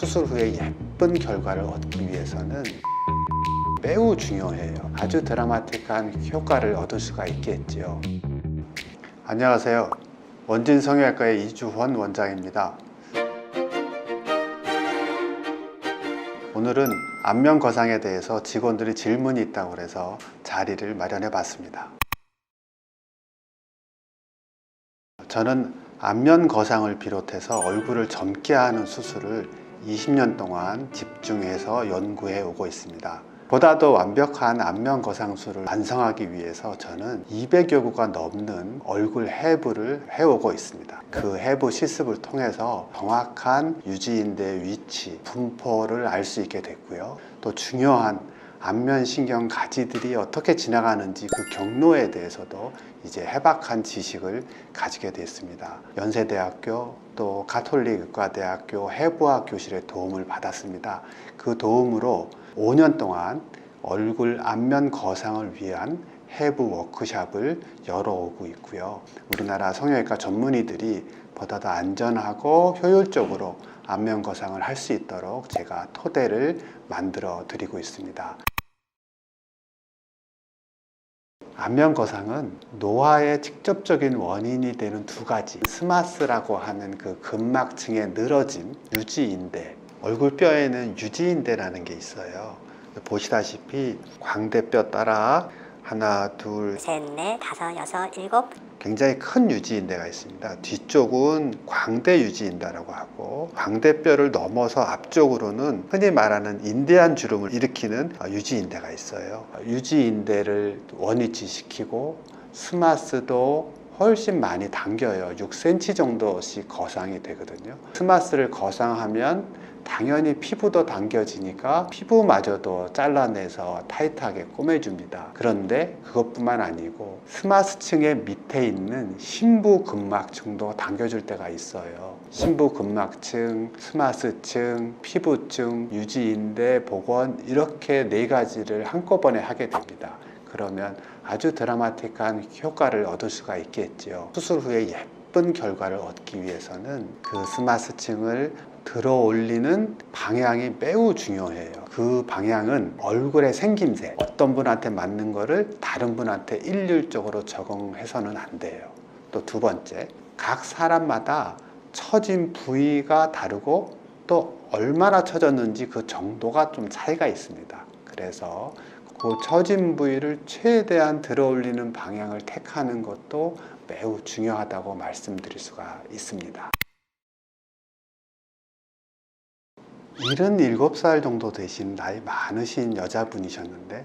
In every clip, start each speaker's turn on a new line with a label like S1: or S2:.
S1: 수술 후에 예쁜 결과를 얻기 위해서는 매우 중요해요. 아주 드라마틱한 효과를 얻을 수가 있겠지요. 안녕하세요. 원진 성형외과의 이주헌 원장입니다. 오늘은 안면 거상에 대해서 직원들이 질문이 있다고 해서 자리를 마련해 봤습니다. 저는 안면 거상을 비롯해서 얼굴을 젊게 하는 수술을 20년 동안 집중해서 연구해 오고 있습니다. 보다 더 완벽한 안면 거상술을 완성하기 위해서 저는 200여 구가 넘는 얼굴 해부를 해오고 있습니다. 그 해부 실습을 통해서 정확한 유지인대 위치, 분포를 알 수 있게 됐고요. 또 중요한 안면 신경 가지들이 어떻게 지나가는지 그 경로에 대해서도 이제 해박한 지식을 가지게 됐습니다. 연세대학교 또 가톨릭의과대학교 해부학 교실의 도움을 받았습니다. 그 도움으로 5년 동안 얼굴 안면 거상을 위한 해부 워크숍을 열어오고 있고요. 우리나라 성형외과 전문의들이 보다 더 안전하고 효율적으로 안면 거상을 할 수 있도록 제가 토대를 만들어 드리고 있습니다. 안면 거상은 노화의 직접적인 원인이 되는 두 가지, 스마스라고 하는 그 근막층의 늘어짐, 유지인대, 얼굴뼈에는 유지인대라는 게 있어요. 보시다시피 광대뼈 따라 하나, 둘,
S2: 셋, 넷, 다섯, 여섯, 일곱.
S1: 굉장히 큰 유지인대가 있습니다. 뒤쪽은 광대 유지인대라고 하고, 광대뼈를 넘어서 앞쪽으로는 흔히 말하는 인대한 주름을 일으키는 유지인대가 있어요. 유지인대를 원위치시키고 스마스도 훨씬 많이 당겨요. 6cm 정도씩 거상이 되거든요. 스마스를 거상하면 당연히 피부도 당겨지니까 피부마저도 잘라내서 타이트하게 꼬매줍니다. 그런데 그것뿐만 아니고 스마스층의 밑에 있는 심부근막층도 당겨줄 때가 있어요. 심부근막층, 스마스층, 피부층, 유지인대, 복원 이렇게 네 가지를 한꺼번에 하게 됩니다. 그러면 아주 드라마틱한 효과를 얻을 수가 있겠죠. 수술 후에 예쁜 결과를 얻기 위해서는 그 스마스층을 들어 올리는 방향이 매우 중요해요. 그 방향은 얼굴의 생김새, 어떤 분한테 맞는 거를 다른 분한테 일률적으로 적용해서는 안 돼요. 또 두 번째, 각 사람마다 처진 부위가 다르고 또 얼마나 처졌는지 그 정도가 좀 차이가 있습니다. 그래서 그 처진 부위를 최대한 들어 올리는 방향을 택하는 것도 매우 중요하다고 말씀드릴 수가 있습니다. 77살 정도 되신 나이 많으신 여자분이셨는데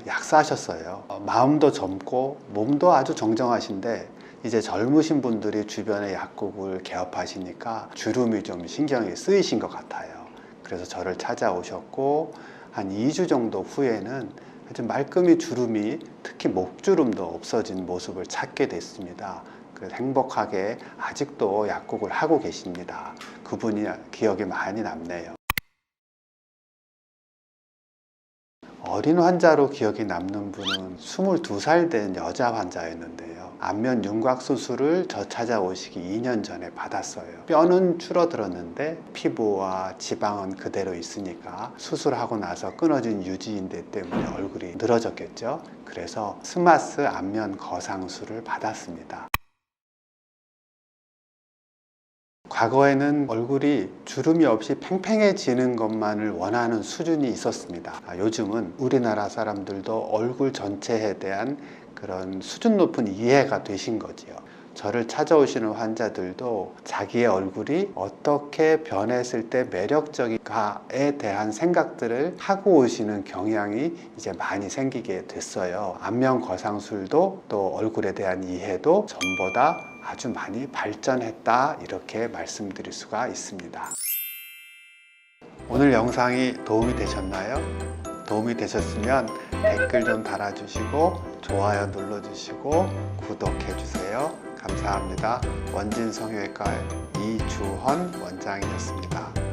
S1: 약사하셨어요. 마음도 젊고 몸도 아주 정정하신데 이제 젊으신 분들이 주변에 약국을 개업하시니까 주름이 좀 신경이 쓰이신 것 같아요. 그래서 저를 찾아오셨고 한 2주 정도 후에는 아주 말끔히 주름이, 특히 목주름도 없어진 모습을 찾게 됐습니다. 그래서 행복하게 아직도 약국을 하고 계십니다. 그분이 기억에 많이 남네요. 어린 환자로 기억이 남는 분은 22살 된 여자 환자였는데요. 안면 윤곽 수술을 저 찾아오시기 2년 전에 받았어요. 뼈는 줄어들었는데 피부와 지방은 그대로 있으니까 수술하고 나서 끊어진 유지인대 때문에 얼굴이 늘어졌겠죠. 그래서 스마스 안면 거상술을 받았습니다. 과거에는 얼굴이 주름이 없이 팽팽해지는 것만을 원하는 수준이 있었습니다. 요즘은 우리나라 사람들도 얼굴 전체에 대한 그런 수준 높은 이해가 되신 거지요. 저를 찾아오시는 환자들도 자기의 얼굴이 어떻게 변했을 때 매력적인가에 대한 생각들을 하고 오시는 경향이 이제 많이 생기게 됐어요. 안면 거상술도 또 얼굴에 대한 이해도 전보다 아주 많이 발전했다, 이렇게 말씀드릴 수가 있습니다. 오늘 영상이 도움이 되셨나요? 도움이 되셨으면 댓글 좀 달아주시고 좋아요 눌러주시고 구독해주세요. 감사합니다. 원진 성형외과 이주헌 원장이었습니다.